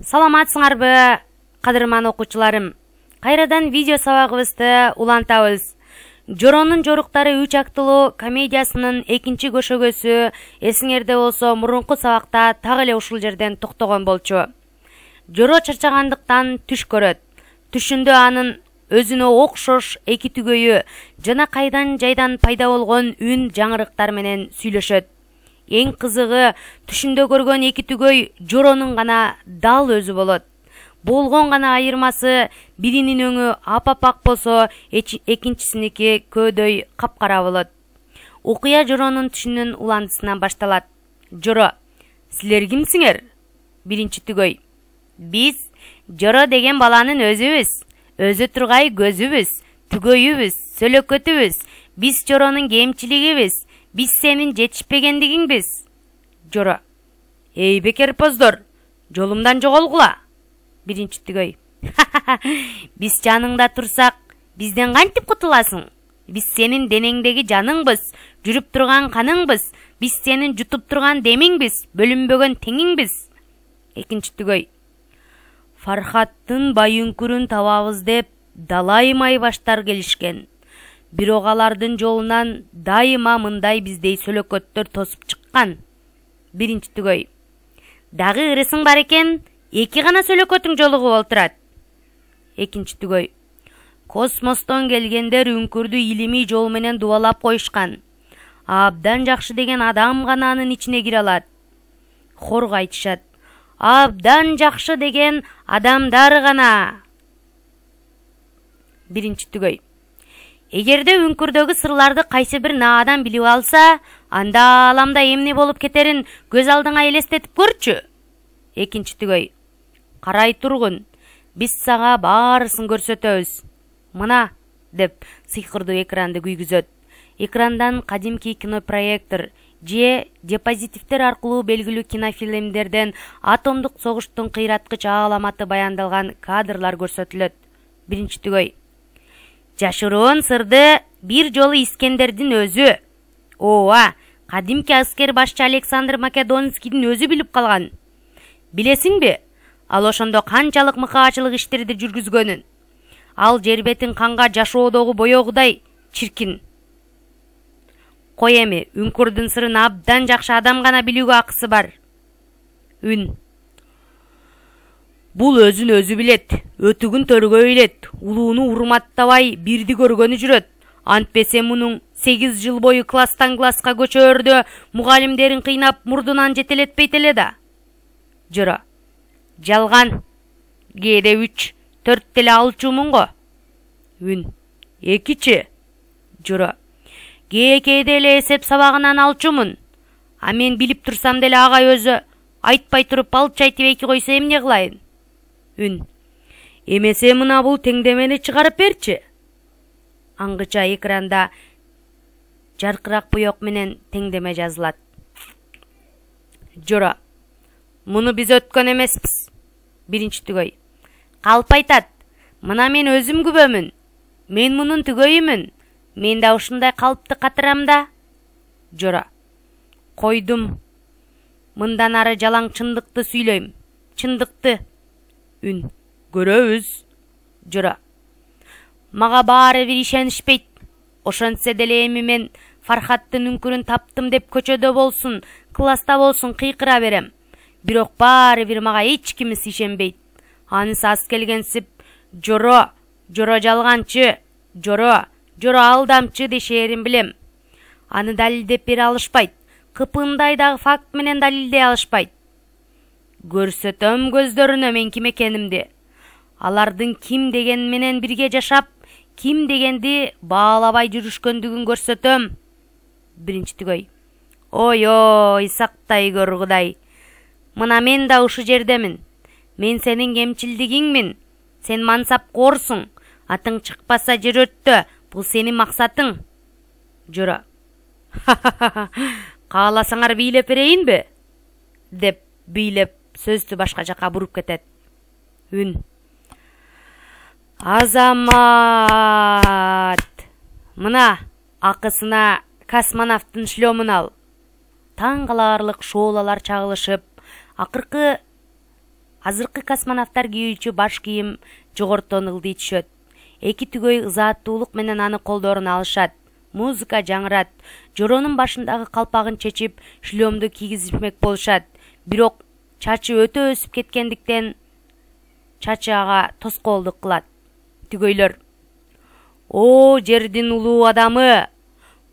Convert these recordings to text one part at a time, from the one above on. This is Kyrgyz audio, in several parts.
Саламатсыңарбы, кадырман окуучуларым. Кайрадан видео сабагыбызды улантабыз. Жоронун жоруктары 3 актылуу комедиясынын экинчи көшөгөсү эсиңерде болсо мурунку сабакта так эле ушул жерден токтогон болчу. Жоро чарчагандыктан түш көрөт. Түшүндө анын өзүнө окшош эки түгөйү жана кайдан жайдан пайда болгон үн жаңырыктар менен сүйлөшөт. Эң кызыгы, түшүндө көргөн эки түгөй Жоронун гана дал өзү болот. Болгон гана айырмасы биринин өңү апапак болсо, экинчисиники көөдөй капкара болот. Окуя Жоронун түшүнүн уландысынан башталат. Жоро: силер кимсиңер? Биринчи түгөй: биз Жоро деген баланын өзүбүз. Өзү тургай көзүбүз, түгөйүбүз, сөлөкөтүбүз. Биз Жоронун кемчилигибиз. Биз сенин жетишпегендигиңбиз. Жоро: эй бекерпоздор, жолумдан жоголгула. Биринчи түгөй: биз жаныңда турсак, бизден кантип кутуласың? Биз сенин денеңдеги жаныңбыз, жүрүп турган каныңбыз. Биз сенин жутуп турган демиңбиз, бөлүнбөгөн теңиңбиз. Экинчи түгөй: Фархаттын байыңкүрүн табабыз деп далаймай баштар келишкен. Бирок алардын жолунан дайыма мындай биздей сөлөкөттөр тосуп чыккан. Биринчи түгөй: дагы ырысың бар экен, эки гана сөлөкөтүң жолугуп олтурат. Экинчи түгөй: космостон келгендер үңкүрдү илимий жол менен дубалап коюшкан. Абдан жакшы деген адам гана анын ичине кире алат. Хорго айтышат: абдан жакшы деген адамдар гана. Биринчи түгөй: эгерде үңкүрдөгү сырларды кайсы бир наадан билип алса, анда аламда эмне болуп кетерин көз алдыңа элестетип көрчү. Экинчи түгөй: карай тургун, биз сага баарысын көрсөтөбүз. Мына, деп сыйкырдуу экранды күйгүзөт. Экрандан кадимки кинопроектор же депозитивдер аркылуу белгилүү кинофильмдерден атомдук согуштун кыйраткыч аламаты баяндалган кадрлар көрсөтүлөт. Биринчи түгөй: жашыруун сырды бир жолу Искендердин өзү, ооба, кадимки аскер башчы Александр Македонскийдин өзү билип калган. Билесиңби, ал ошондо канчалык мыкаачылык иштерди жүргүзгөнүн. Ал жер бетин канга жашоодогу боёгудай чиркин. Кой эми, үңкүрдүн сырын абдан жакшы адам гана билүүгө акысы бар. Үн: бул өзүн өзү билет, өтүгүн төргөй билет, улууну урматтабай бирди көргөнү жүрөт. Антпесе мунун 8 жыл бою класстан класска көчөрдө мугалимдерин кыйнап мурдунан жетелетпейт эле да. Жоро: жалган. Кээде 3-4 деле алчумун го. Үн: 2-чи. Жоро: кээде эле эсеп сабагынан алчумун. А мен билип турсам деле агай өзү айтпай туруп алчу айтып 2 койсо эмне кылайын? Үн: эмесе мына бул теңдемени чыгарып берчи. Аңгыча экранда жаркырак буйок менен теңдеме жазылат. Жоро: муну биз өткөн эмеспиз. Биринчи түгөй: калп айтат, мына мен өзүм күбөмүн. Мен мунун түгөйүмүн. Мен да ушундай калпты катырам да. Жоро: койдум. Мындан ары жалаң чындыкты сүйлөйм. Чындыкты. Үн: көрөбүз. Жоро: мага баары бир ишенишпейт. Ошентсе деле эми мен Фархаттын үңкүрүн таптым деп көчөдө болсун, класста болсун кыйкыра берем. Бирок баары бир мага эч кимис ишенбейт. Анысы аз келгенсип: Жоро, Жоро жалганчы, Жоро, Жоро алдамчы дешээрин билем. Аны далилдеп бере алышпайт. Кыпындай дагы факт менен далилдей алышпайт. Көрсөтөм көздөрүнө мен ким экенимди. Алардын ким деген менен бирге жашап, ким дегенди баалабай жүрүшкөндүгүн көрсөтөм. Биринчи түгөй: ой, сактай көр Кудай. Мына мен да ушу жердемин. Мен сенин кемчилдигиңмин. Сен мансапкорсуң. Атың чыкпаса жер өттө. Бул сенин максатың. Жоро: кааласаңар бийлеп берейинби? Деп бийлеп сөздү башка жака буруп кетет. Үн: азамат, мына акысына космонавттын шлемун ал. Таң каларлык шоолалар чагылышып, акыркы Азыркы космонавттар кийүүчү баш кийим жогортон ылдый түшөт. Эки түгөй ызааттуулук менен аны колдорун алышат. Музыка жаңырат. Жоронун башындагы калпагын чечип, шлемду кийгизмек болушат. Бирок чачы өтө өсүп кеткендиктен чачы ага тоскоолдук кылат. Түгөйлөр: "О, жердин улуу адамы!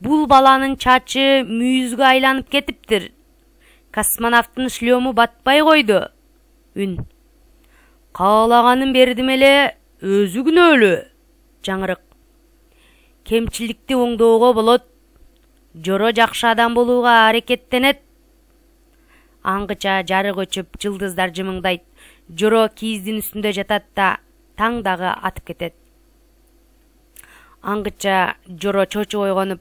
Бул баланын чачы мүйүзгө айланып кетиптир. Космонавттын шлему батпай койду." Үн: "Каалаганын бердим эле, өзү күнөөлүү." Жаңырык: "Кемчиликти оңдоого болот. Жоро жакшы адам болууга аракеттенет." Аңгыча жарык өчүп, жылдыздар жымыңдайт. Жоро кийиздин үстүндө жатат да таң дагы атып кетет. Аңгыча Жоро чочуп ойгонуп: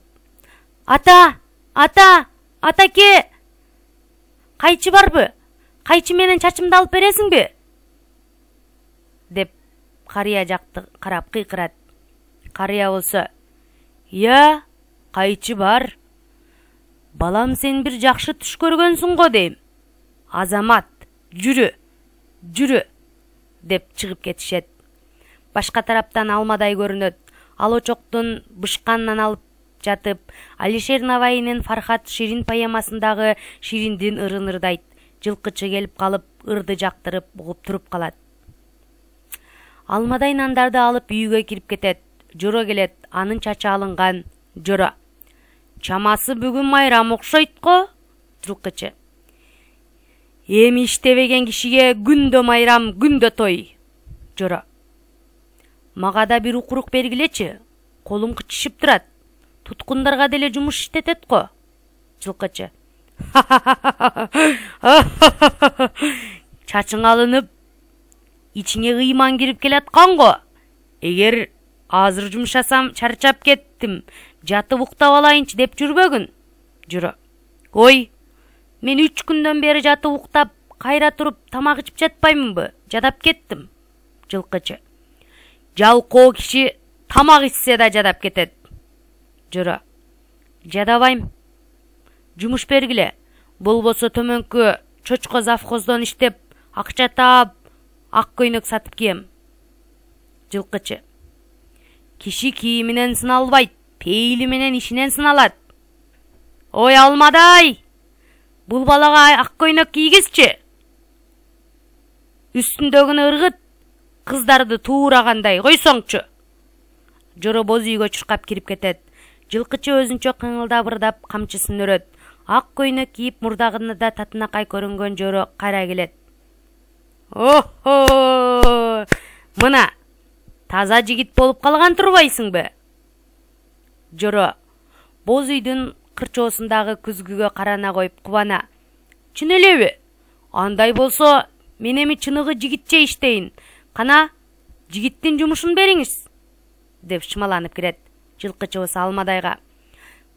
"Ата! Ата! Атаке! Кайчы барбы? Кайчы менен чачымды алып бересиңби?" деп карыя жакты карап кыйкырат. Карыя болсо: "Я, кайчы бар. Балам, сен бир жакшы түш көргөнсүң го дейм. Азамат, жүрү, жүрү" деп чыгып кетишет. Башка тараптан Алмадай көрүнөт. Ал очоктун бышканынан алып жатып, Алишер Наваинин Фархат Ширин поэмасындагы Шириндин ырын ырдайт. Жылкычы келип калып, ырды жактырып угуп туруп калат. Алмадай нандарды алып үйгө кирип кетет. Жоро келет, анын чачы алынган. Жоро: "Чамасы бүгүн майрам окшойт го?" Жылкычы: "Эми иштебеген кишиге күндө майрам, күндө той." Жоро: "Мага да бир укурук бергилечи. Колум кычышып турат. Туткундарга деле жумуш иштетет го." Жылкычы: "Чачың алынып, ичиңе кыйман кирип келаткан го. Эгер азыр жумшасам чарчап кеттим, жатып уктап алайынчы деп жүрбөгүн." Жоро: "Ой, мен 3 күндөн бери жатып уктап, кайра туруп тамак ичип жатпаймынбы? Жадап кеттим." Жылкычы: "Жалкоо киши тамак ичсе да жадап кетет." Жоро: "Жадабайм. Жумуш бергиле. Болбосо төмөнкү чочко завхоздон иштеп, акча таап, ак көйнөк сатып кием." Жылкычы: "Киши кийиминен сыналбайт, пейили менен ишинен сыналат. Ой, Алмадай! Бул балага ак көйнөк кийгизчи. Үстүндөгүнү ыргыт, кыздарды туурагандай койсоңчу." Жоро боз үйгө чуркап кирип кетет. Жылкычы өзүнчө кыңылдап ырдап камчысын өрөт. Ак көйнөк кийип, мурдагында татынакай көрүнгөн Жоро кайра келет. "Охо! Мына, таза жигит болуп калган турбайсыңбы?" Жоро боз үйдүн кырчоосундагы күзгүгө карана коюп кубана: "Чын элеби? Андай болсо, мен эми чыныгы жигитче иштейин. Кана, жигиттин жумушун бериңиз" деп шымаланып кирет. Жылкычы болсо Алмадайга: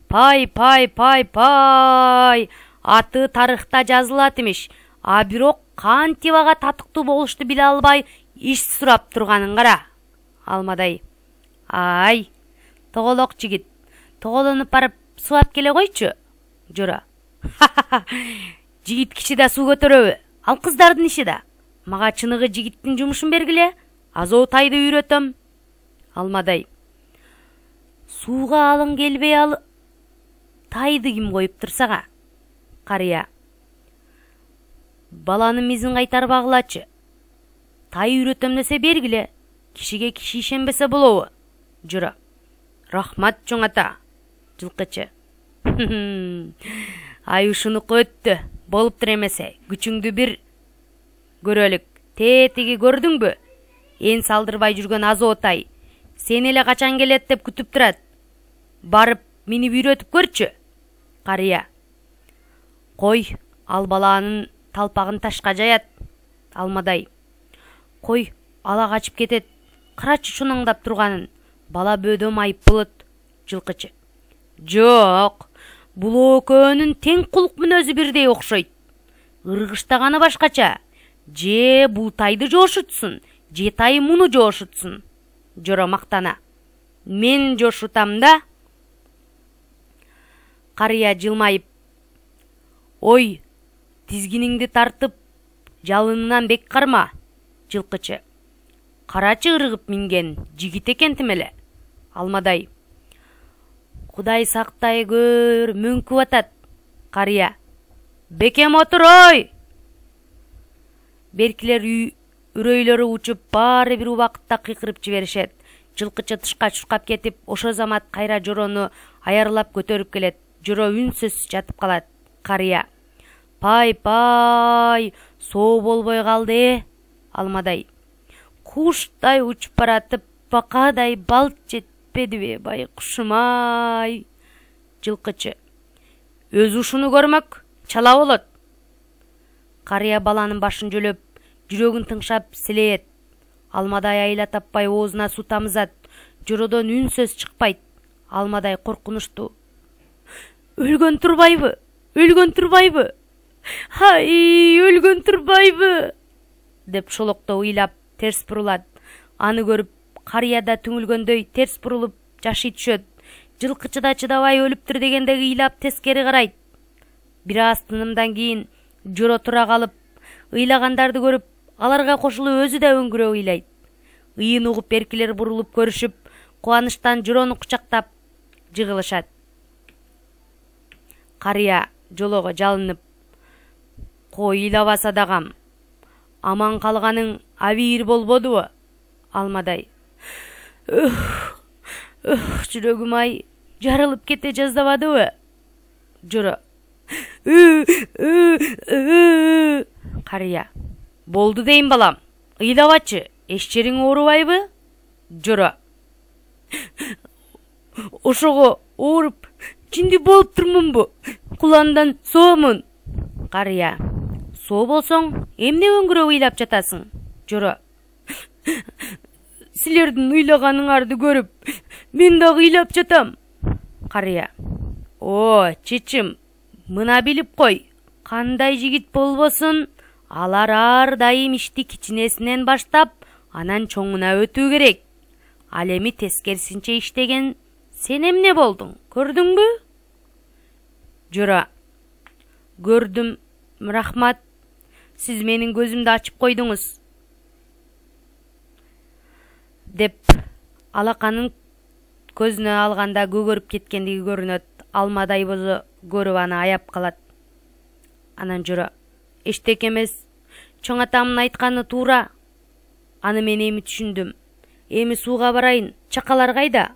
"Пай, пай, пай, пай! Аты тарыхта жазылат имиш. А бирок кантип ага татыктуу болушту биле албай, иш сурап турганын кара." Алмадай: "Ай, тоголок жигит, тоголонуп барып суу алып келе койчу." Жоро: "Жигит киши да суу көтөрөбү? Ал кыздардын иши да. Мага чыныгы жигиттин жумушун бергиле, азоо тайды үйрөтөм." Алмадай: "Сууга алың келбей тайды ким коюп турсага?" Карыя: "Баланын мизин кайтарбагылачы. Тай үйрөтөм десе бергиле, кишиге киши ишенбесе болобу." Жоро: "Рахмат чоң ата." Жылкычы: "Ай, ушунуку өттү. Болуптур эмесе, күчүңдү бир көрөлүк. Тетиги көрдүңбү? Эн салдырбай жүргөн азоо тай. Сени эле качан келет деп күтүп турат. Барып, минип үйрөтүп көрчү." Карыя: "Кой, ал баланын талпагын ташка жаят." Алмадай: "Кой, ала качып кетет. Карачы шунаңдап турганын. Бала бөөдө майып болот." Жылкычы: "Жок, бул экөөнүн тең кулук мүнөзү бирдей окшойт. Ыргыштаганы башкача. Же бул тайды жошутсун, же тай муну жошутсун." Жоро мактана: "Мен жошутам да." Карыя жылмайып: "Ой, тизгиниңди тартып, жалынынан бек карма. Жылкычы: карачы ыргып минген жигит экентим эле. Алмадай: Кудай сактай көр, мөңкүп атат. Карыя: Бекем отур ой! Беркилер үрөйлөрү учуп баары бир убакытта кыйкырып жиберишет. Жылкычы тышка чуркап кетип, ошо замат кайра Жорону аярлап көтөрүп келет. Жоро үнсүз жатып калат. Карыя: Пай, соо болбой калды. Алмадай: Куштай учуп баратып, бакадай балт жетпедиби, байкушум-ай. Жылкычы: Өзү ушуну көрмөк, чала болот. Карыя баланын башын жөлөп, жүрөгүн тыңшап силейет. Алмадай айла таппай оозуна суу тамызат. Жородон үн сөз чыкпайт. Алмадай коркунучтуу: Өлгөн турбайбы? Хай, өлгөн турбайбы? Деп шолокто ыйлап терс бурулат. Аны көрүп, Карыя да түңүлгөндөй терс бурулуп жашый түшөт. Жылкычы да чыдабай өлүптүр дегенде ыйлап тескери карайт. Бир аз тынымдан кийин Жоро тура калып, ыйлагандарды көрүп, аларга кошулуп өзү да өңгүрөө ыйлайт. Ыйын угуп эркилер бурулуп көрүшүп, кубанычтан Жорону кучактап жыгылышат. Карыя жолого жалынып: Кой ыйлабаса дагам, аман калганың абийир болбодубу? Алмадай: Жүрөгүм-ай, жарылып кете жаздабадыбы? Жоро: Карыя: Болду дейм балам, ыйлабачы, эч жериң оорубайбы? Жоро: Ошого ооруп жинди болуп турмунбу? Куландан соомун. Карыя: Соо болсоң, эмне өңгүрөө ыйлап жатасың? Жоро: Силердин ыйлаганыңарды көрүп, мен дагы ыйлап жатам. Карыя: О, чечим, мына билип кой, кандай жигит болбосун, алар ар дайым ишти кичинесинен баштап, анан чоңуна өтүү керек. Ал эми тескерисинче иштеген сен эмне болдуң, көрдүңбү? Жоро: Көрдүм, рахмат. Сиз менин көзүмдү ачып койдуңуз. Деп алаканын көзүнө алганда көгөрүп кеткендиги көрүнөт. Алмадай болсо көрүп аны аяп калат. Анан Жоро: Эчтек эмес, чоң атамдын айтканы туура. Аны мен эми түшүндүм. Эми сууга барайын, чакалар кайда?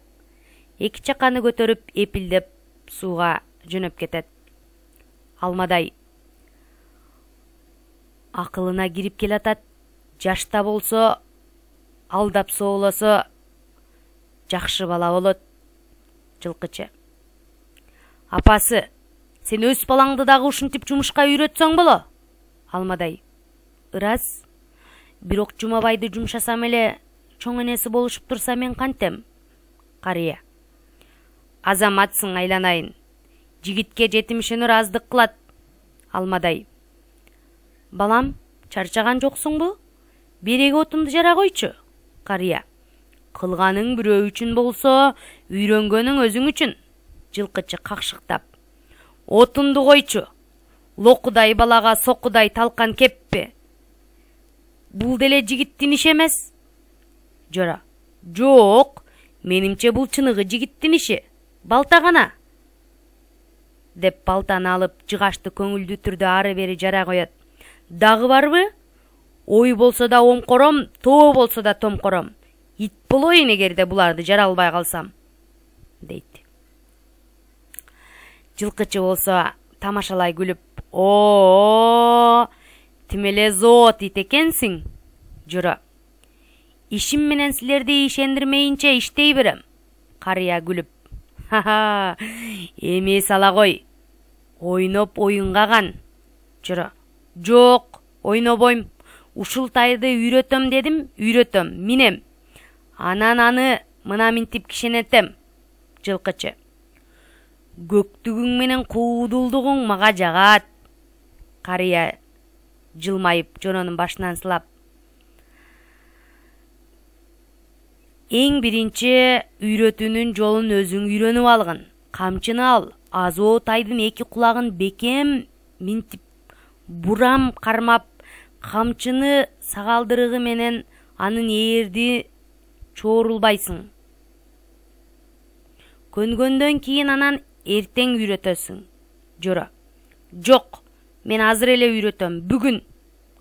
Эки чаканы көтөрүп, эпилдеп сууга жөнөп кетет. Алмадай акылына кирип келатат. Жашта болсо, алдап соолосо, жакшы бала болот. Жылкычы: Апасы, сен өз балаңды дагы ушинтип жумушка үйрөтсөң боло. Алмадай: Ырас, бирок Жумабайды жумшасам эле чоң энеси болушуп турса мен кантем? Карыя: Азаматсың, айланайын. Жигитке жетимишенер аздык кылат. Алмадай: Балам, чарчаган жоксуңбу? Береги отунду жара койчу. Карыя: Кылганың бирөө үчүн болсо, үйрөнгөнүң өзүң үчүн. Жылкычы какшыктап: Отунду койчу. Локудай балага сокудай талкан кеппи. Бул деле жигиттин иши эмес. Жоро: Жок, менимче бул чыныгы жигиттин иши. Балта гана. Деп балтаны алып, жыгашты көңүлдүү түрдө ары бери жара коет. Дагы барбы? Ой болсо да омкором, тоо болсо да томкором. Ит болоюн эгерде буларды жара албай калсам, дейт. Жылкычы болсо тамашалай күлүп: О, тим эле зоот ит экенсиң. Жоро: Ишим менен силерди ишендирмейинче иштей берем. Карыя күлүп: Ха-ха, эми сала кой. Ойноп оюнгаган. Жоро: Жок, ойнобойм. Ушул тайды үйрөтөм дедим, үйрөтөм, минем. Анан аны мына минтип кишенетем. Жылкычы: Көктүгүң менен куудулдугуң мага жагат. Карыя жылмайып Жоронун башынан сылап: Эң биринчи үйрөтүүнүн жолун өзүң үйрөнүп алгын. Камчыны ал, азоо тайдын эки кулагын бекем минтип, бурам кармап, камчыны сагалдырыгы менен анын ээрди чоорулбайсың. Көнгөндөн кийин анан эртең үйрөтөсүң. Жора. Жок, мен азыр эле үйрөтөм, бүгүн.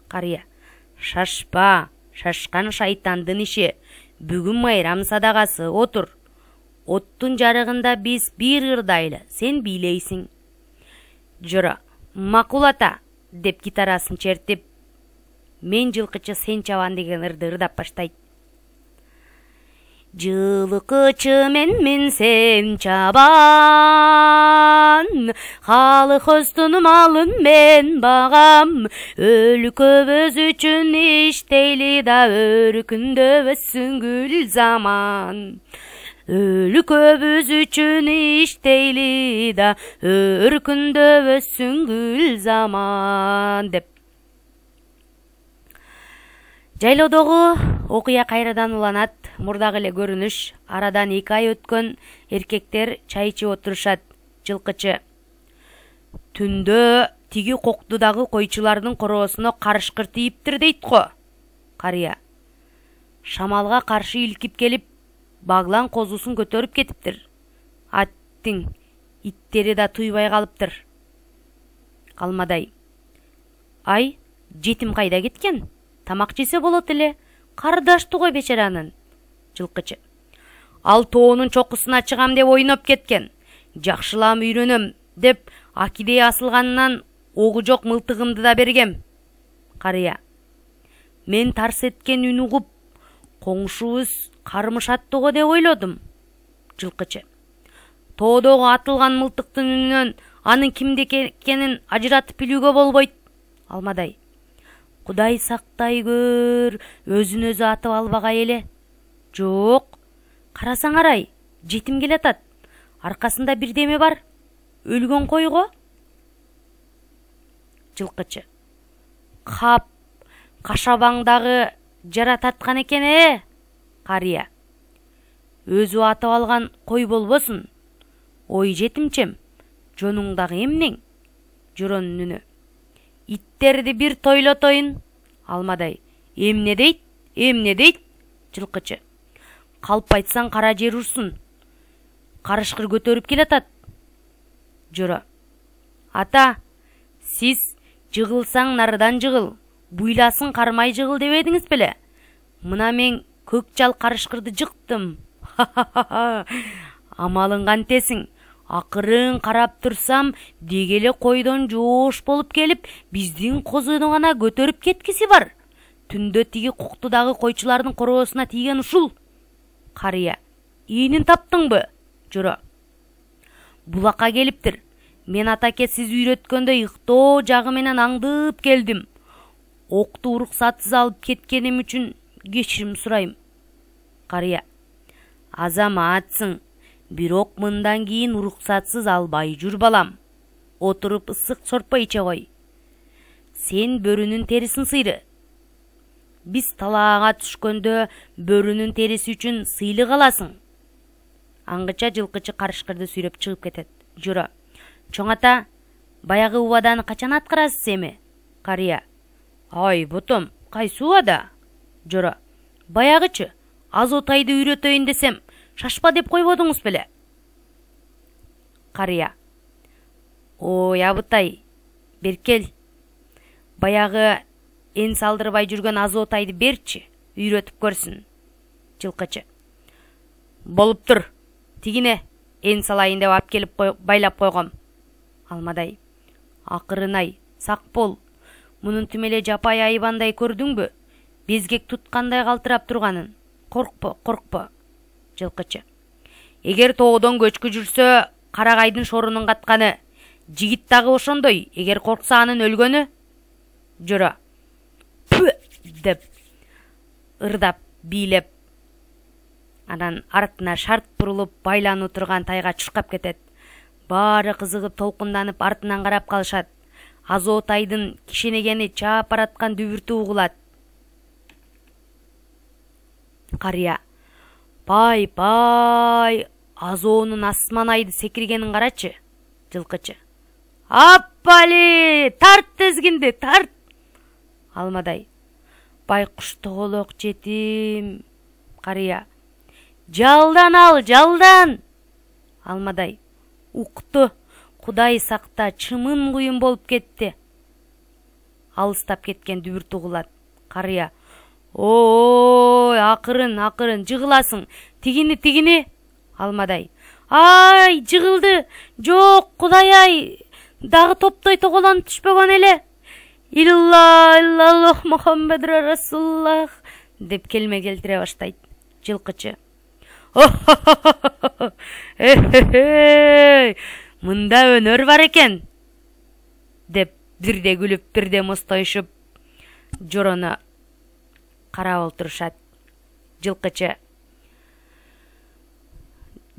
Карыя. Шашпа, шашкан шайтандын иши. Бүгүн майрам садагасы, отур. Оттун жарыгында биз бир ырдайлы, сен бийлейсиң. Жора. Макул ата, деп гитарасын чертип, мен жылкычы сен чабан деген ырды ырдап баштайт. Жылкычы мен сен чабан, халык өстүн малын мен багам, өлкөбүз үчүн иштейли да өркүндөбүз сүңгүл заман. Өлкөбүз үчүн иштейли да өркүндөбүз сүңгүл заман, деп. Жайлоодогу окуя кайрадан уланат. Мурдагы эле көрүнүш. Арадан 2 ай өткөн эркектер чай ичип отурушат. Жылкычы. Түндө тиги коктудагы койчулардын короосуна карышкыр тийиптир дейт го. Карыя. Шамалга каршы илкип келип, баглан козусун көтөрүп кетиптир. Аттың иттери да туйбай калыптыр. Калмадай. Ай, жетим кайда кеткен? Тамак жесе болот эле. Кардашту го бечаранын. Жылкычы. Ал тоонун чокусуна чыгам деп ойноп кеткен. Жакшылам үйрөнөм деп акидей асылганынан огу жок мылтыгымды да бергем. Карыя. Мен тарс эткен үн угуп, коңшубуз кармышатты го деп ойлодум. Жылкычы. Тоодогу атылган мылтыктын үнүнөн анын кимде экенин ажыратып билүүгө болбойт. Алмадай. Кудай сактай көр, өзүн өзү атып албагай эле. Жок, карасаң арай, жетим келатат. Аркасында бирдеме бар. Өлгөн койго. Жылкычы. Кап, кашабаңдагы жарататкан экен Карыя. Өзү атып алган кой болбосун. Ой жетимчем, жонуңдагы эмнең? Жоронун үнү. Иттерди бир тойлотойын. Алмадай. Эмне дейт? Эмне дейт? Жылкычы. Калп айтсаң кара жер урсун. Карышкыр көтөрүп келатат. Жора. Ата, сиз жыгылсаң нарыдан жыгыл, буйласын кармай жыгыл дебедиңиз беле? Мына мен көк жал карышкырды жыктым. Амалың кантесиң? Акырын карап турсам, дегеле койдон жоош болуп келип, биздин козуну гана көтөрүп кеткиси бар. Түндө тиги коктудагы койчулардын короосуна тийген ушул. Карыя. Ийинин таптыңбы? Жора. Булакка келиптир. Мен атаке сиз үйрөткөндө ыктоо жагы менен аңдып келдим. Окту уруксатсыз алып кеткеним үчүн кечирим сурайм. Карыя. Азаматсың. Бирок мындан кийин уруксатсыз албай жүр балам. Отуруп ысык сорпо иче кой. Сен бөрүнүн терисин сыйры. Биз талаага түшкөндө бөрүнүн териси үчүн сыйлык аласың. Аңгыча жылкычы карышкырды сүйрөп чыгып кетет. Жора. Чоң ата, баягы убаданы качан аткарасыз эми? Карыя. Ай, ботом, кайсы убада? Жора. Баягычы, Азотайды үйрөтөйүн десем, шашпа деп койбодуңуз беле? Карыя. Ой, абытай, беркел. Баягы эн салдырбай жүргөн Азотайды берчи, үйрөтүп көрсүн. Жылкычы. Болуптур. Тигине эн салайын деп алып келип байлап койгом. Алмадай. Акырынай, сак бол. Мунун түмеле жапай айбандай көрдүңбү? Безгек туткандай калтырап турганын. Коркпо, коркпо. Жылкычы. Эгер тоодон көчкү жүрсө, карагайдын шорунун катканы. Жигит дагы ошондой, эгер коркса анын өлгөнү. Жора. Пү! Деп. Ырдап, бийлеп. Анан артына шарт бурулуп байланып турган тайга чуркап кетет. Баары кызыгып толкунданып артынан карап калышат. Азотайдын кишенегени чаап бараткан дүбүртү угулат. Карыя. Пай, пай, Азоонун асманайды секиргенин карачы. Жылкычы. Аппали, тарт тезгинди, тарт. Алмадай: байкуш тоголок жетим. Карыя: жалдан ал, жалдан. Алмадай: укту, Кудай сакта, чымын куюн болуп кетти. Алыстап кеткен дүбүрт угулат. Карыя: ой, акырын, жыгыласың. Тигини. Алмадай: ай, жыгылды. Жок, Кудай-ай, дагы топтой тоголонуп түшпөгөн эле. Иллаллах Мухаммад Расулуллах деп келме келтире баштайт. Жылкычы: мында өнөр бар экен деп бирде күлүп, бирде мустоюшуп жорону карап олтурушат. Жылкычы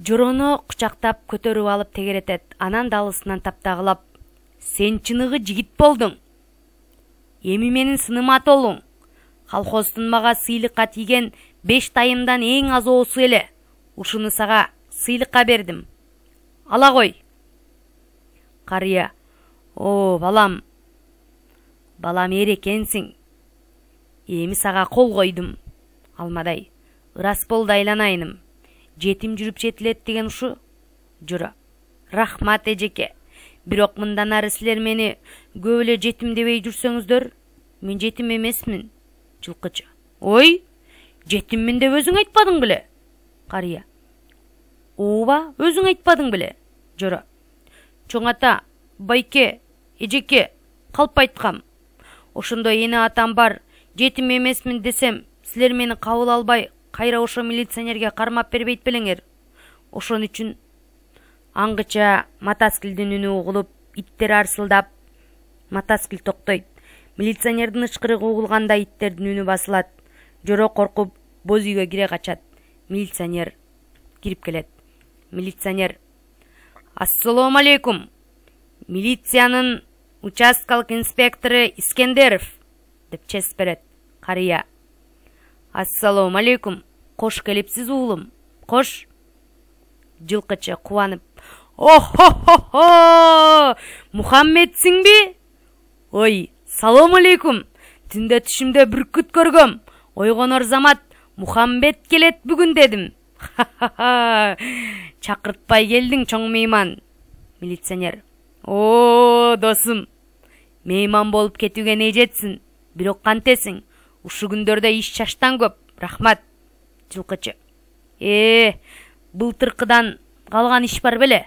жорону кучактап көтөрүп алып тегеретет. Анан далысынан таптагылап: сен чыныгы жигит болдуң. Эми менин сыным атолуң. Колхоздун мага сыйлыкка тийген 5 тайымдан эң аз оосу эле. Ушуну сага сыйлыкка бердим. Ала кой. Карыя: о, балам эр экенсиң. Эми сага кол койдум. Алмадай: ырас болду айланайыным. Жетим жүрүп жетилет деген ушу. Жора: рахмат эжеке. Бирок мындан ары силер мени көп эле жетим дебей жүрсөңүздөр, мен жетим эмесмин. Жылкычы: ой, жетиммин деп өзүң айтпадың беле? Карыя: ооба, өзүң айтпадың беле? Жора: чоң ата, байке, эжеке, калп айткам. Ошондой эне атам бар, жетим эмесмин десем, силер мени кабыл албай, кайра ошо милиционерге кармап бербейт белеңер. Ошон үчүн аңгыча мотоциклдин үнү угулуп, иттер арсылдап, мотоцикл токтойт. Милиционердин ычкырыгы угулганда иттердин үнү басылат. Жоро коркуп боз үйгө кире качат. Милиционер кирип келет. Милиционер: ассалому алейкум. Милициянын участкалык инспектору Искендеров деп чест берет. Карыя: ассалому алейкум. Кош келипсиз уулум. Кош. Жылкычы кубанып: о-хо-хо-хо! Мухаммедсиңби? Ой, салому алейкум. Түндө түшүмдө бүркүт көргөм. Ойгонор замат Мухаммед келет бүгүн дедим. Чакыртпай келдиң, чоң мейман. Милиционер: о, досум, мейман болуп кетүүгө не жетсин, бирок кантесиң, ушу күндөрдө иш чаштан көп. Рахмат. Жылкычы: былтыркыдан калган иш бар беле?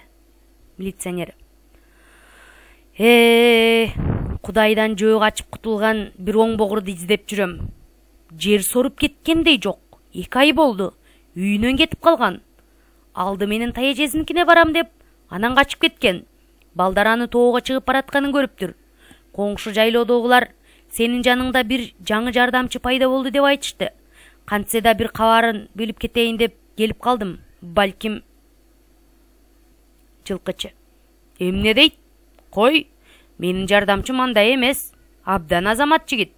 Милиционер: Кудайдан жөө качып кутулган бир оң богурду издеп жүрөм. Жер соруп кеткендей жок. 2 ай болду. Үйүнөн кетип калган. Алды менен тай эжесиникине барам деп, анан качып кеткен. Балдар аны тоого чыгып баратканын көрүптүр. Коңшу жайлоодогулар сенин жаныңда бир жаңы жардамчы пайда болду деп айтышты. Кантсе да бир кабарын билип кетейин деп келип калдым. Балким. Жылкычы: эмне дейт? Кой, менин жардамчым андай эмес. Абдан азамат жигит.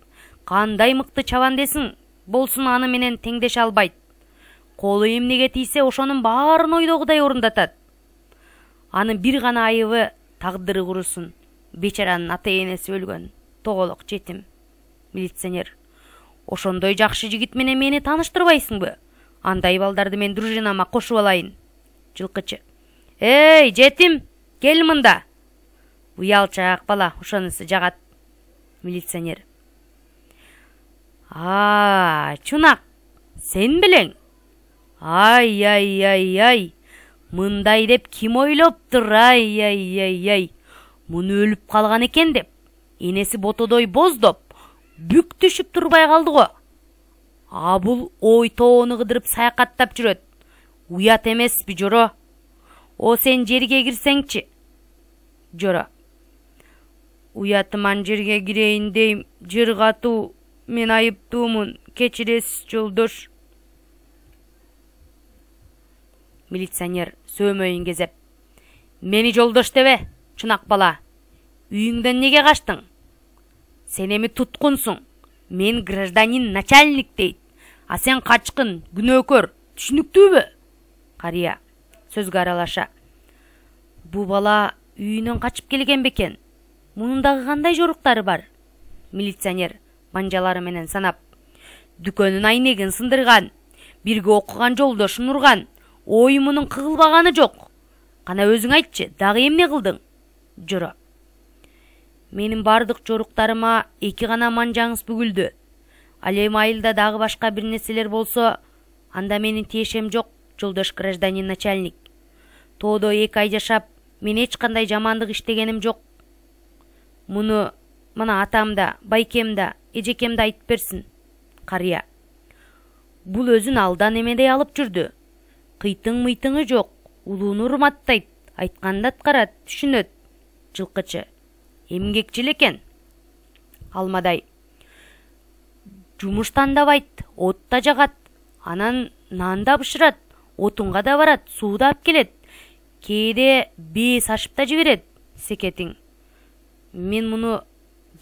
Кандай мыкты чабан десиң, болсун аны менен теңдеше албайт. Колу эмнеге тийсе ошонун баарын ойдогудай орундатат. Анын бир гана айыбы тагдыры курусун. Бечаранын ата-энеси өлгөн, тоголок жетим. Милиционер: ошондой жакшы жигит менен мени тааныштырбайсыңбы? Андай балдарды мен дружинама кошуп алайын. Жылкычы: эй, жетим, кел мында. Уялчак бала, ошонусу жагат. Милиционер: чунак, сен белең? Ай, мындай деп ким ойлоптур? Ай. Муну өлүп калган экен деп, энеси ботодой боздоп, бүк түшүп турбай калды го. Бул ой тоону кыдырып саякаттап жүрөт. Уят эмеспи, Жоро? О, сен жерге кирсеңчи. Жоро: уятыман жерге кирейин дейм, жер катуу, мен айыптуумун, кечиресиз жолдош. Милиционер сөмөйүн кезеп: мени жолдош дебе, чунак бала. Үйүңдөн неге качтың? Сен эми туткунсуң. Мен гражданин начальник дейт. А сен качкын, күнөөкөр. Түшүнүктүүбү? Карыя сөзгө аралаша: бу бала үйүнөн качып келген бекен. Мунун дагы кандай жоруктары бар? Милиционер: манжалары менен санап. Дүкөнүн айнегин сындырган, бирге окуган жолдошун урган, оюмунун кыгылбаганы жок. Кана өзүң айтчы, дагы эмне кылдың? Жоро. Менин бардык жоруктарыма 2 гана манжаңыз бүгүлдү. Ал эми айылда дагы башка бир нерселер болсо, анда менин тиешем жок, жолдош гражданин начальник. Тоодо 2 ай жашап, мен эч кандай жамандык иштегеним жок. Муну мына атам да, байкем да, эжекем да айтып берсин. Карыя. Бул өзүн алдан эмедей алып жүрдү. Кыйтың-мыйтыңы жок, улууну урматтайт, айтканды аткарат, түшүнөт. Жылкычы. Эмгекчил экен. Алмадай. Жумуштан да байт, от да жагат, анан нан да бышырат, отунга да барат, суу да алып келет. Кээде бээс ашып да жиберет. Секетиң. Мен муну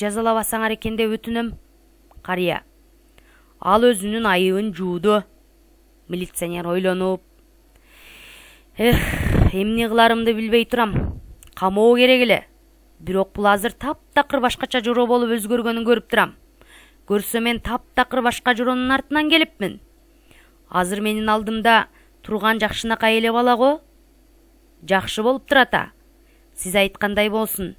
жазалабасаңар экен деп өтүнөм. Карыя. Ал өзүнүн айыбын жууду. Милиционер ойлонуп. Эмне кыларымды билбей турам. Камоо керек эле. Бирок бул азыр таптакыр башкача жоро болуп өзгөргөнүн көрүп турам. Көрсө мен таптакыр башка жоронун артынан келипмин. Азыр менин алдымда турган жакшынакай эле бала го. Жакшы болуп турата. Сиз айткандай болсун.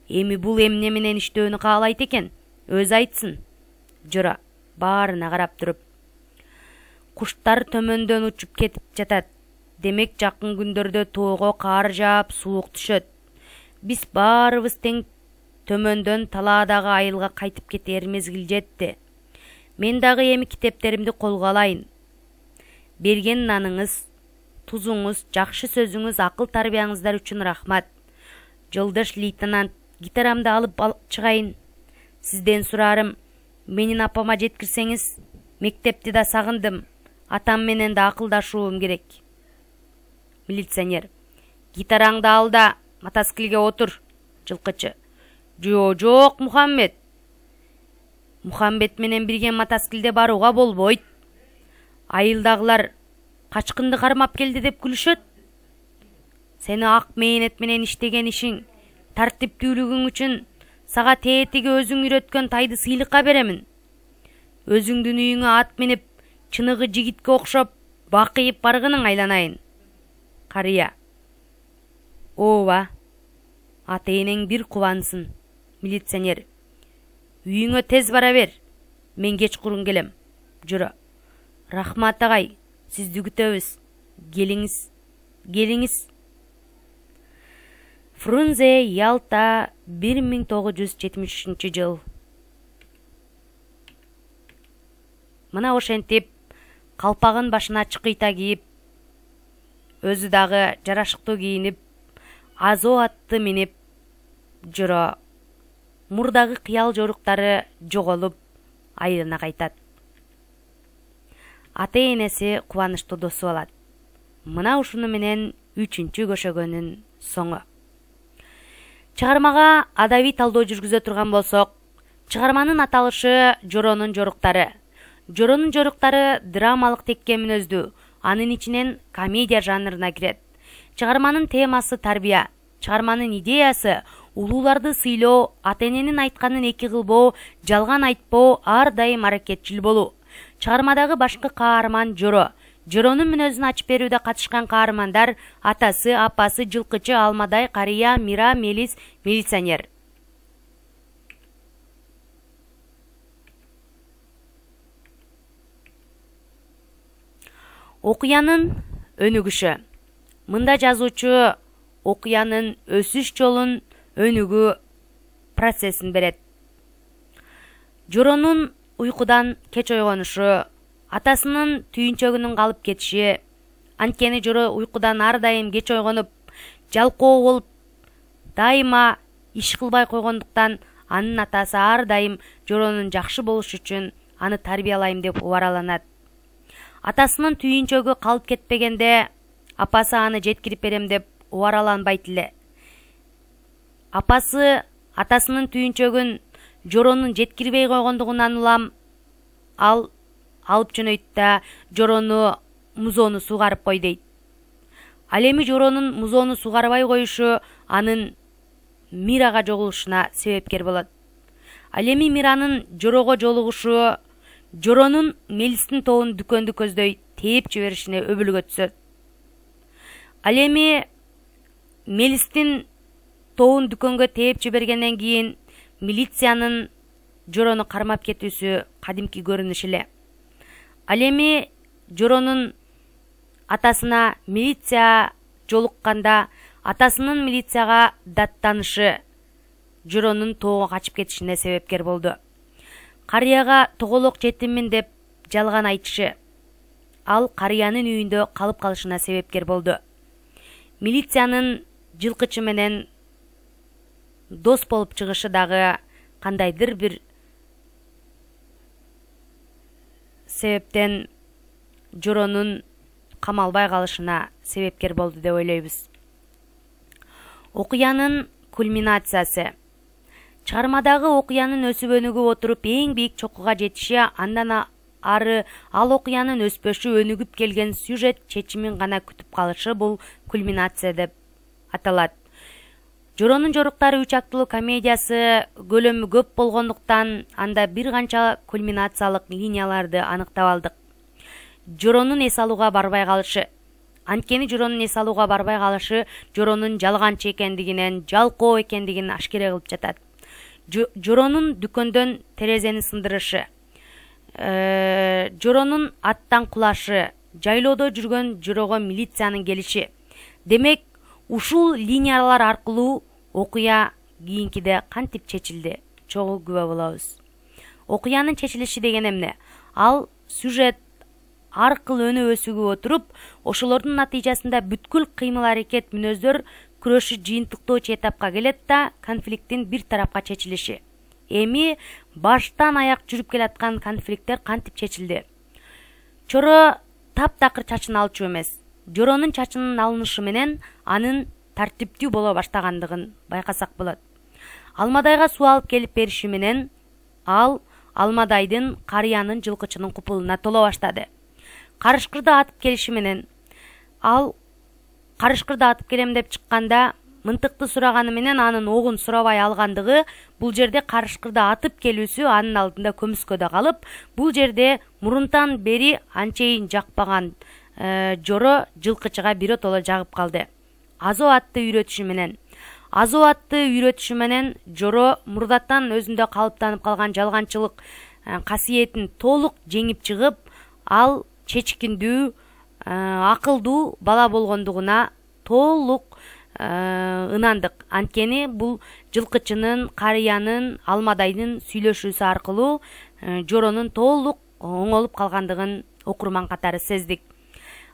Эми бул эмне менен иштөөнү каалайт экен? Өзү айтсын. Жоро баарына карап туруп. Куштар төмөндөн учуп кетип жатат. Демек жакын күндөрдө тоого кар жаап, суук түшөт. Биз баарыбыз тең төмөндөн талаадагы айылга кайтып кетер мезгил жетти. Мен дагы эми китептеримди колго алайын. Берген наныңыз, тузуңуз, жакшы сөзүңүз, акыл тарбияңыздар үчүн рахмат. Жолдош лейтенант, гитарамды алып чыгайын. Сизден сурарым, менин апама жеткирсеңиз, мектепти да сагындым. Атам менен да акылдашуум керек. Милиционер. Гитараңды ал да мотоциклге отур. Жылкычы. Жок, Мухаммед. Мухаммед менен бирге мотоциклде барууга болбойт. Айылдагылар качкынды кармап келди деп күлүшөт. Сени ак мээнет менен иштеген ишиң, тартиптүүлүгүң үчүн сага тетиги өзүң үйрөткөн тайды сыйлыкка беремин. Өзүңдүн үйүңө ат минип, чыныгы жигитке окшоп, бакыйып баргының айланайын. Карыя. Ооба. Ата-энең бир кубансын. Милиционер. Үйүңө тез бара бер. Мен кечкурун келем. Жоро. Рахмат агай, сизди күтөбүз. Келиңиз. Фрунзе, Ялта, 1973 жыл. Мына ошентип, калпагын башына чыкыйта кийип, өзү дагы жарашыктуу кийинип, Азо атты минип, Жоро мурдагы кыял жоруктары жоголуп, айылына кайтат. Ата-энеси кубанычтуу досу болот. Мына ушуну менен 3-чү көшөгөнүн соңу. Чыгармага адабий талдоо жүргүзө турган болсок, чыгарманын аталышы Жоронун жоруктары. Жоронун жоруктары драмалык текке мүнөздүү, анын ичинен комедия жанрына кирет. Чыгарманын темасы тарбия, чыгарманын идеясы улууларды сыйлоо, ата-эненин айтканын эки кылбоо, жалган айтпоо, ар дайым аракетчил болуу. Чыгармадагы башкы каарман Жоро. Жоронун мүнөзүн ачып берүүдө катышкан каармандар атасы, апасы, жылкычы, Алмадай, Карыя, Мира, Мелис, милиционер. Окуянын өнүгүшү. Мында жазуучу окуянын өсүш жолун, өнүгүү процессин берет. Жоронун уйкудан кеч ойгонушу, атасынын түйүнчөгүнүн калып кетиши, анткени Жоро уйкудан ар дайым кеч ойгонуп, жалкоо болуп, дайыма иш кылбай койгондуктан анын атасы ар дайым Жоронун жакшы болушу үчүн аны тарбиялайм деп убараланат. Атасынын түйүнчөгү калып кетпегенде, апасы аны жеткирип берем деп убараланбайт эле. Апасы атасынын түйүнчөгүн Жоронун жеткирбей койгондугунан улам ал алып жөнөйт да Жорону музоону сугарып кой дейт. Ал эми Жоронун музоону сугарбай коюшу анын Мирага жогулушуна себепкер болот. Ал эми Миранын Жорого жолугушу Жоронун Мелистин тобун дүкөндү көздөй тээп жиберишине өбүлгө түшөт. Ал эми Мелистин тобун дүкөнгө тээп жибергенден кийин милициянын Жорону кармап кетүүсү кадимки көрүнүш эле. Ал эми Жоронун атасына милиция жолукканда атасынын милицияга даттанышы Жоронун тоого качып кетишине себепкер болду. Карыяга тоголок жетиммин деп жалган айтышы ал карыянын үйүндө калып калышына себепкер болду. Милициянын жылкычы менен дос болуп чыгышы дагы кандайдыр бир себептен Жоронун камалбай калышына себепкер болду деп ойлойбуз. Окуянын кульминациясы. Чыгармадагы окуянын өсүп өнүгүп отуруп эң бийик чокуга жетиши, андан ары ал окуянын өспөшү, өнүгүп келген сюжет чечимин гана күтүп калышы бул кульминация деп аталат. Жоронун жоруктары 3 актылуу комедиясы көлөмү көп болгондуктан анда бир канча кульминациялык линияларды аныктап алдык. Жоронун эс алууга барбай калышы. Анткени Жоронун эс алууга барбай калышы Жоронун жалганчы экендигинен, жалкоо экендигин ашкере кылып жатат. Жоронун дүкөндөн терезени сындырышы, Жоронун аттан кулашы, жайлоодо жүргөн Жорого милициянын келиши. Демек, ушул линиялар аркылуу окуя кийинкиде кантип чечилди, чогуу күбө болобуз. Окуянын чечилиши деген эмне? Ал сюжет аркылуу өнүп өсүгүп отуруп, ошолордун натыйжасында бүткүл кыймыл-аракет, мүнөздөр күрөшү жыйынтыктоочу этапка келет да конфликттин бир тарапка чечилиши. Эми баштан аяк жүрүп келаткан конфликттер кантип чечилди? Чоро таптакыр чачын алчу эмес. Жоронун чачынын алынышы менен анын тартиптүү боло баштагандыгын байкасак болот. Алмадайга суу алып келип бериши менен ал Алмадайдын карыянын жылкычынын купулуна толо баштады. Карышкырды атып келиши менен ал карышкырды атып келем деп чыкканда мынтыкты сураганы менен анын огун сурабай алгандыгы, бул жерде карышкырды атып келүүсү анын алдында көмүскөдө калып, бул жерде мурунтан бери анчейин жакпаган Жоро жылкычыга биротоло жагып калды. Азо атты үйрөтүшү менен Жоро мурдаттан өзүндө калыптанып калган жалганчылык касиетин толук жеңип чыгып, ал чечкиндүү, акылдуу бала болгондугуна толук ынандык. Анткени бул жылкычынын, карыянын, Алмадайдын сүйлөшүүсү аркылуу Жоронун толук оңолуп калгандыгын окурман катары сездик.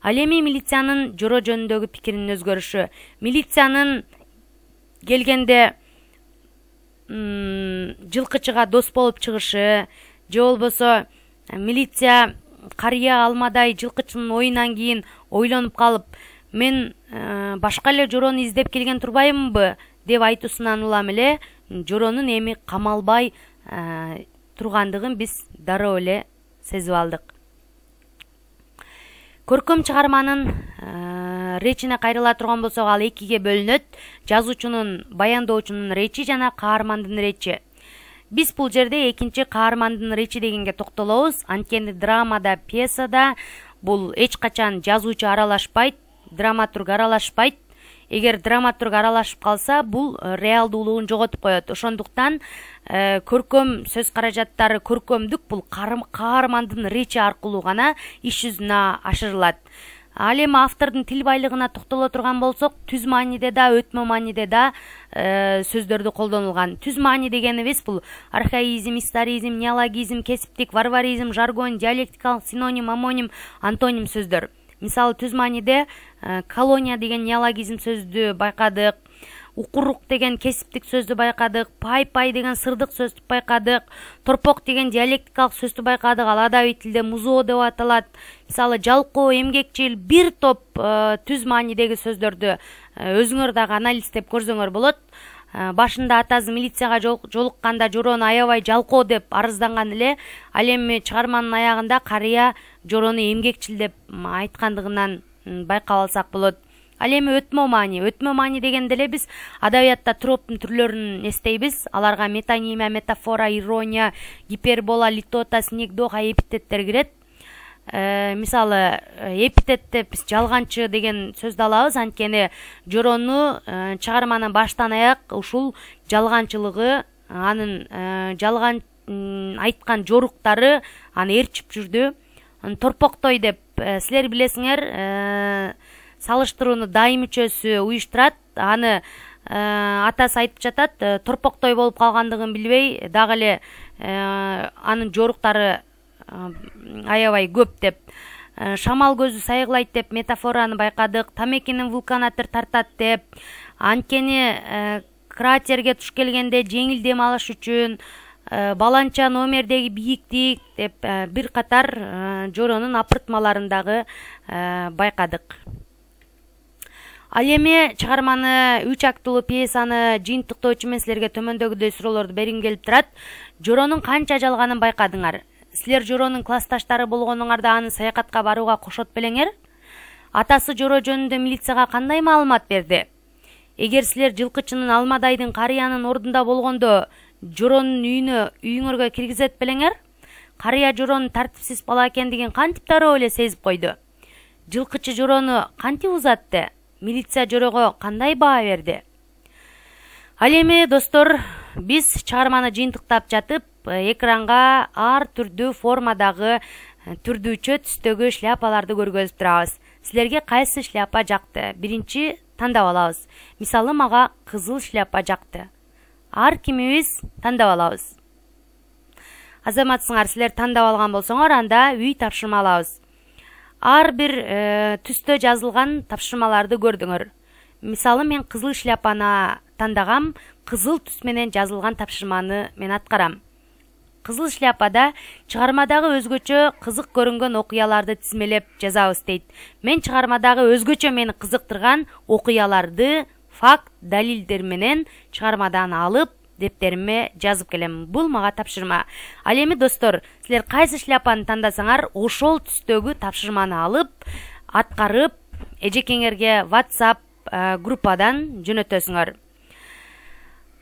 Ал эми милициянын Жоро жөнүндөгү пикиринин өзгөрүшү. Милициянын келгенде жылкычыга дос болуп чыгышы, же болбосо милиция карыя Алмадай жылкычынын оюнан кийин ойлонуп калып, мен башка эле Жорону издеп келген турбаймынбы деп айтуусунан улам эле Жоронун эми камалбай тургандыгын биз дароо эле сезип алдык. Көркөм чыгарманын речине кайрыла турган болсок, ал экиге бөлүнөт: жазуучунун, баяндоочунун речи жана каармандын речи. Биз бул жерде экинчи каармандын речи дегенге токтолобуз. Анткени драмада, пьесада бул эч качан жазуучу аралашпайт, драматург аралашпайт. Эгер драматург аралашып калса, бул реалдуулугун жоготуп коет. Ошондуктан көркөм сөз каражаттары, көркөмдүк бул каармандын речи аркылуу гана иш жүзүнө ашырылат. Ал эми автордун тил байлыгына токтоло турган болсок, түз мааниде да, өтмө мааниде да сөздөрдү колдонулган. Түз маани дегенибиз бул архаизм, историзм, неологизм, кесиптик, варваризм, жаргон, диалектикалык, синоним, амоним, антоним сөздөр. Мисалы, түз мааниде колония деген неологизм сөздү байкадык, укурук деген кесиптик сөздү байкадык, пай деген сырдык сөздү байкадык, торпок деген диалектикалык сөздү байкадык, ал адаби тилде музоо деп аталат. Мисалы, жалкоо, эмгекчил, бир топ түз маанидеги сөздөрдү өзүңөр дагы анализдеп көрсөңөр болот. Башында атасы милицияга жолукканда Жорону аябай жалкоо деп арызданган эле, ал эми чыгарманын аягында карыя Жорону эмгекчил деп айткандыгынан байкап алсак болот. Ал эми өтмө маани дегенде эле биз адабиятта троптун түрлөрүн эстейбиз. Аларга метонимия, метафора, ирония, гипербола, литота, снегдоха эпитеттер кирет. Мисалы, эпитетте биз жалганчы деген сөздү алабыз, анткени Жорону чыгарманын баштан аяк ушул жалганчылыгы, анын жалган айткан жоруктары аны ээрчип жүрдү. Торпоктой деп силер билесиңер, салыштырууну дайым мүчөсү уюштурат. Аны атасы айтып жатат, торпоктой болуп калгандыгын билбей, дагы эле анын жоруктары аябай көп деп. Шамал көзү сайгылайт деп метафораны байкадык. Тамекинин вулканатор тартат деп. Анткени кратерге туш келгенде жеңил дем алыш үчүн баланча номердеги бийиктик деп бир катар Жоронун апыртмаларындагы байкадык. Ал эми чыгарманы 3 актылуу пьесаны жыйынтыктоочу мен силерге төмөндөгүдөй суроолорду бергим келип турат. Жоронун канча жалганын байкадыңар? Силер Жоронун классташтары болгонуңарда аны саякатка барууга кошот белеңер? Атасы Жоро жөнүндө милицияга кандай маалымат берди? Эгер силер жылкычынын Алмадайдын карыянын ордунда болгондо Жоронун үйүңөргө киргизет белеңер? Карыя Жоронун тартипсиз бала экендигин кантип дароо эле сезип койду? Жылкычы Жорону кантип узатты? Милиция Жорого кандай баа берди? Ал эми достор, биз чыгарманы жыйынтыктап жатып, экранга ар түрдүү формадагы, түрдүүчө түстөгү шляпаларды көргөзүп турабыз. Силерге кайсы шляпа жакты? Биринчи тандап алабыз. Мисалы, мага кызыл шляпа жакты. Ар кимибиз тандап алабыз. Азаматсыңар, силер тандап алган болсоңор, анда үй тапшырма алабыз. Ар бир түстө жазылган тапшырмаларды көрдүңөр. Мисалы, мен кызыл шляпаны тандагам, кызыл түс менен жазылган тапшырманы мен аткарам. Кызыл шляпада чыгармадагы өзгөчө кызык көрүнгөн окуяларды тизмелеп жазабыз дейт. Мен чыгармадагы өзгөчө мени кызыктырган окуяларды факт, далилдер менен чыгармадан алып, дептериме жазып келем. Бул мага тапшырма. Ал эми достор, силер кайсы шляпаны тандасаңар, ошол түстөгү тапшырманы алып, аткарып, эжекеңерге WhatsApp группадан жөнөтөсүңөр.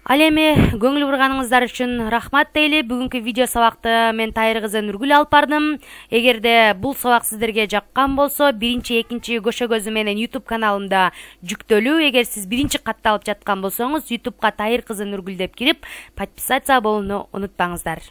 Ал эми көңүл бурганыңыздар үчүн рахмат дейли. Бүгүнкү видео сабакты мен Тайыр кызы Нургүл алып бардым. Эгерде бул сабак сиздерге жаккан болсо, биринчи, экинчи көшө көзү менен YouTube каналымда жүктөлүү. Эгер сиз биринчи катта алып жаткан болсоңуз, YouTube'га Тайыр кызы Нургүл деп кирип, подписаться болууну унутпаңыздар.